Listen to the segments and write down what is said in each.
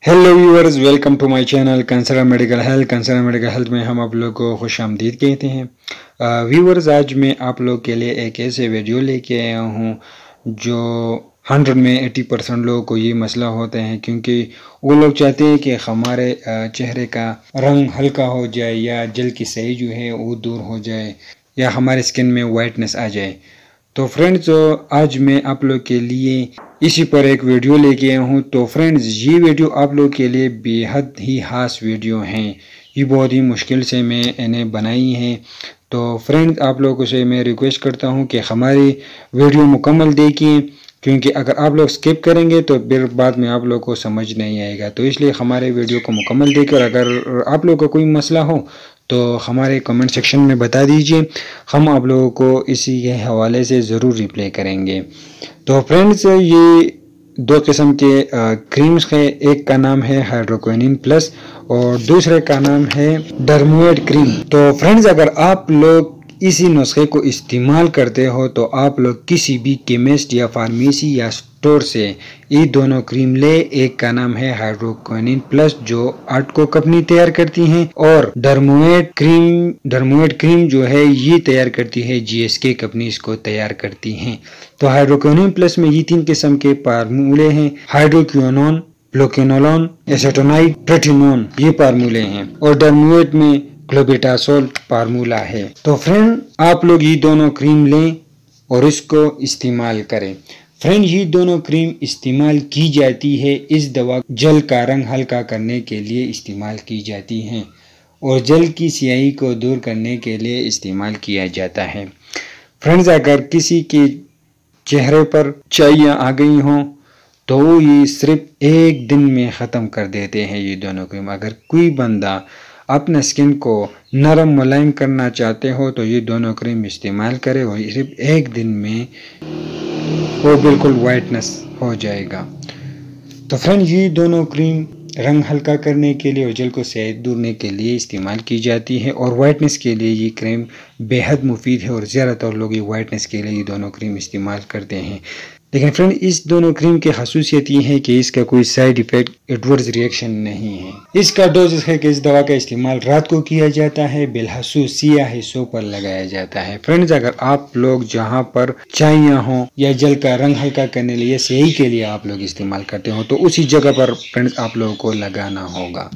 Hello viewers, welcome to my channel concern medical health. Concern medical health में हम आप लोग को खुश आमदीद कहते हैं। व्यूअर्स, आज मैं आप लोग के लिए एक ऐसे वीडियो लेके आया हूँ जो 100 में 80% लोगों को ये मसला होता है, क्योंकि वो लोग चाहते हैं कि हमारे चेहरे का रंग हल्का हो जाए या जल्द की सही जो है वो दूर हो जाए या हमारे स्किन में वाइटनेस आ जाए। तो फ्रेंड्स, आज मैं आप लोग के लिए इसी पर एक वीडियो लेके आया हूँ। तो फ्रेंड्स, ये वीडियो आप लोग के लिए बेहद ही खास वीडियो हैं। ये बहुत ही मुश्किल से मैं इन्हें बनाई है। तो फ्रेंड्स, आप लोगों से मैं रिक्वेस्ट करता हूँ कि हमारी वीडियो मुकम्मल देखिए, क्योंकि अगर आप लोग स्किप करेंगे तो फिर बाद में आप लोग को समझ नहीं आएगा। तो इसलिए हमारे वीडियो को मुकम्मल देखकर अगर आप लोग का कोई मसला हो तो हमारे कमेंट सेक्शन में बता दीजिए, हम आप लोगों को इसी के हवाले से ज़रूर रिप्लाई करेंगे। तो फ्रेंड्स, ये दो किस्म के क्रीम्स हैं। एक का नाम है हाइड्रोक्विनिन प्लस और दूसरे का नाम है डर्मोएड क्रीम। तो फ्रेंड्स, अगर आप लोग इसी नुस्खे को इस्तेमाल करते हो तो आप लोग किसी भी केमिस्ट या फार्मेसी या स्टोर से ये दोनों क्रीम ले। एक का नाम है हाइड्रोक्विनिन प्लस जो आर्टको कंपनी तैयार करती है, और डर्मोएड क्रीम जो है ये तैयार करती है जीएसके कंपनी, इसको तैयार करती है। तो हाइड्रोक्विनिन प्लस में ये 3 किस्म के फार्मूले हैं: हाइड्रोक्विनोन, प्रोक्विनोलोन, एसेटोनाइड, ट्रेटिनोन, ये फार्मूले हैं, और डर्मोएड में क्लोबेटासोल फार्मूला है। तो फ्रेंड, आप लोग ये दोनों क्रीम लें और इसको इस्तेमाल करें। फ्रेंड, ये दोनों क्रीम इस्तेमाल की जाती है, इस दवा जल का रंग हल्का करने के लिए इस्तेमाल की जाती हैं और जल की स्याही को दूर करने के लिए इस्तेमाल किया जाता है। फ्रेंड्स, अगर किसी के चेहरे पर चाइयाँ आ गई हों तो ये सिर्फ एक दिन में ख़त्म कर देते हैं ये दोनों क्रीम। अगर कोई बंदा अपने स्किन को नरम मुलायम करना चाहते हो तो ये दोनों क्रीम इस्तेमाल करें और सिर्फ एक दिन में वो बिल्कुल वाइटनेस हो जाएगा। तो फ्रेंड, ये दोनों क्रीम रंग हल्का करने के लिए और जल को स्याही दूरने के लिए इस्तेमाल की जाती है, और वाइटनेस के लिए ये क्रीम बेहद मुफीद है और ज़्यादातर लोग ये वाइटनेस के लिए ये दोनों क्रीम इस्तेमाल करते हैं। लेकिन फ्रेंड, इस दोनों क्रीम की खासियत ये है कि इसका कोई साइड इफेक्ट एडवर्स रिएक्शन नहीं है। इसका डोज है कि इस दवा का इस्तेमाल रात को किया जाता है, बिलखसूस सियाह हिस्सों पर लगाया जाता है। फ्रेंड्स, अगर आप लोग जहां पर चाइयाँ हो या जल का रंग हल्का करने लिए स्याही के लिए आप लोग इस्तेमाल करते हो तो उसी जगह पर फ्रेंड्स आप लोगों को लगाना होगा।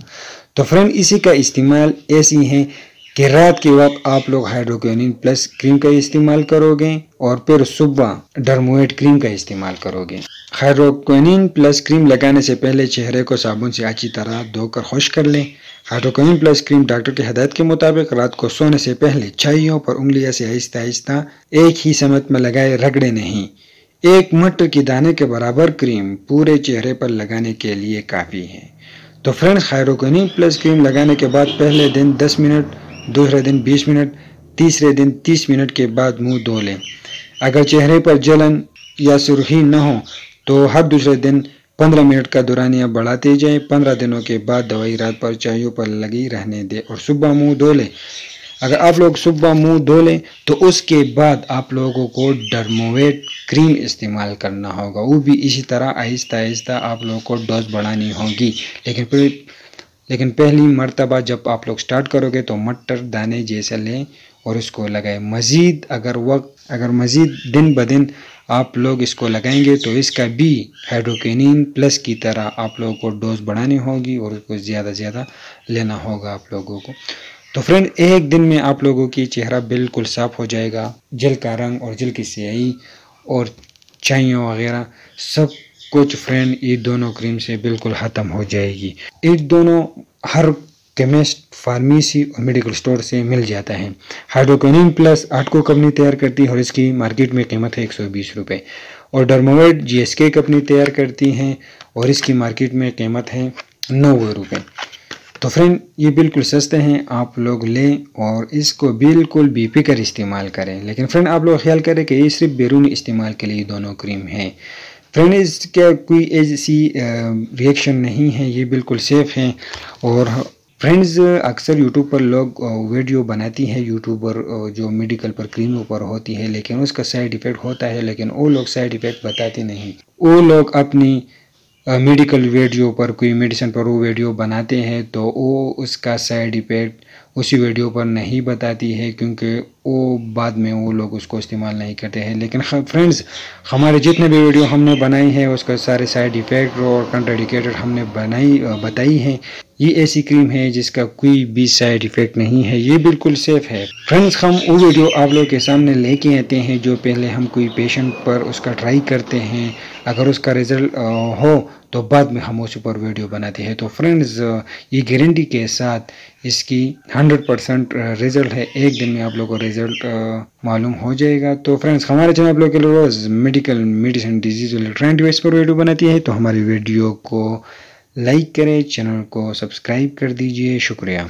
तो फ्रेंड, इसी का इस्तेमाल ऐसी है कि रात के वक्त आप लोग हाइड्रोक्विनिन प्लस क्रीम का इस्तेमाल करोगे और फिर सुबह डर्मोएड क्रीम का इस्तेमाल करोगे। हाइड्रोक्विनिन प्लस क्रीम लगाने से पहले चेहरे को साबुन से अच्छी तरह धोकर खुश्क कर लें। हाइड्रोक्विनिन प्लस क्रीम डॉक्टर की हिदायत के मुताबिक रात को सोने से पहले छाइयों पर उंगलियों से आहिस्ता आहिस्ता एक ही समय में लगाए, रगड़े नहीं। 1 मटर के दाने के बराबर क्रीम पूरे चेहरे पर लगाने के लिए काफ़ी है। तो फ्रेंड्स, हाइड्रोक्विनिन प्लस क्रीम लगाने के बाद पहले दिन 10 मिनट, दूसरे दिन 20 मिनट, तीसरे दिन 30 मिनट के बाद मुंह धो लें। अगर चेहरे पर जलन या सुर्खी न हो तो हर दूसरे दिन 15 मिनट का दौरानिया बढ़ाते जाएं। 15 दिनों के बाद दवाई रात पर चाइयों पर लगी रहने दें और सुबह मुंह धो लें। अगर आप लोग सुबह मुंह धो लें तो उसके बाद आप लोगों को डर्मोएड क्रीम इस्तेमाल करना होगा। वो भी इसी तरह आहिस्ता आहिस्ता आप लोगों को डोज बढ़ानी होगी। लेकिन पहली मर्तबा जब आप लोग स्टार्ट करोगे तो मटर दाने जैसा लें और इसको लगाएं। अगर मज़ीद दिन ब दिन आप लोग इसको लगाएंगे तो इसका भी हाइड्रोक्विनिन प्लस की तरह आप लोगों को डोज बढ़ानी होगी और उसको ज़्यादा लेना होगा आप लोगों को। तो फ्रेंड, एक दिन में आप लोगों की चेहरा बिल्कुल साफ़ हो जाएगा। जल का रंग और जल की स्याही और चाइयों वगैरह सब कुछ फ्रेंड ये दोनों क्रीम से बिल्कुल ख़त्म हो जाएगी। ये दोनों हर केमिस्ट, फार्मेसी और मेडिकल स्टोर से मिल जाता है। हाइड्रोक्विनिन प्लस आर्टको कंपनी तैयार करती है और इसकी मार्केट में कीमत है 120 रुपये, और डर्मोएड जीएसके कंपनी तैयार करती हैं और इसकी मार्केट में कीमत है 90 रुपये। तो फ्रेंड, ये बिल्कुल सस्ते हैं, आप लोग लें और इसको बिल्कुल बेफिक्र इस्तेमाल करें। लेकिन फ्रेंड, आप लोग ख्याल करें कि ये सिर्फ बैरूनी इस्तेमाल के लिए दोनों क्रीम हैं। फ्रेंड, इसका कोई ऐसी रिएक्शन नहीं है, ये बिल्कुल सेफ़ हैं। और फ्रेंड्स, अक्सर यूट्यूब पर लोग वीडियो बनाती हैं, यूट्यूबर जो मेडिकल पर क्रीमों पर होती है, लेकिन उसका साइड इफ़ेक्ट होता है, लेकिन वो लोग साइड इफ़ेक्ट बताते नहीं। वो लोग अपनी मेडिकल वीडियो पर, कोई मेडिसिन पर वो वीडियो बनाते हैं तो वो उसका साइड इफ़ेक्ट उसी वीडियो पर नहीं बताती है, क्योंकि वो बाद में वो लोग उसको इस्तेमाल नहीं करते हैं। लेकिन फ्रेंड्स, हमारे जितने भी वीडियो हमने बनाई है उसका सारे साइड इफ़ेक्ट और कंट्राइंडिकेटेड हमने बताई हैं। ये ऐसी क्रीम है जिसका कोई भी साइड इफ़ेक्ट नहीं है, ये बिल्कुल सेफ़ है। फ्रेंड्स, हम वो वीडियो आप लोग के सामने लेके आते हैं जो पहले हम कोई पेशेंट पर उसका ट्राई करते हैं, अगर उसका रिज़ल्ट हो तो बाद में हम उस पर वीडियो बनाते हैं। तो फ्रेंड्स, ये गारंटी के साथ इसकी 100% रिज़ल्ट है, एक दिन में आप लोगों को रिज़ल्ट मालूम हो जाएगा। तो फ्रेंड्स, हमारे चैनल आप लोग के लिए रोज़ मेडिसिन डिजीज़ ट्रेंड इस पर वीडियो बनाती है, तो हमारी वीडियो को लाइक करें, चैनल को सब्सक्राइब कर दीजिए। शुक्रिया।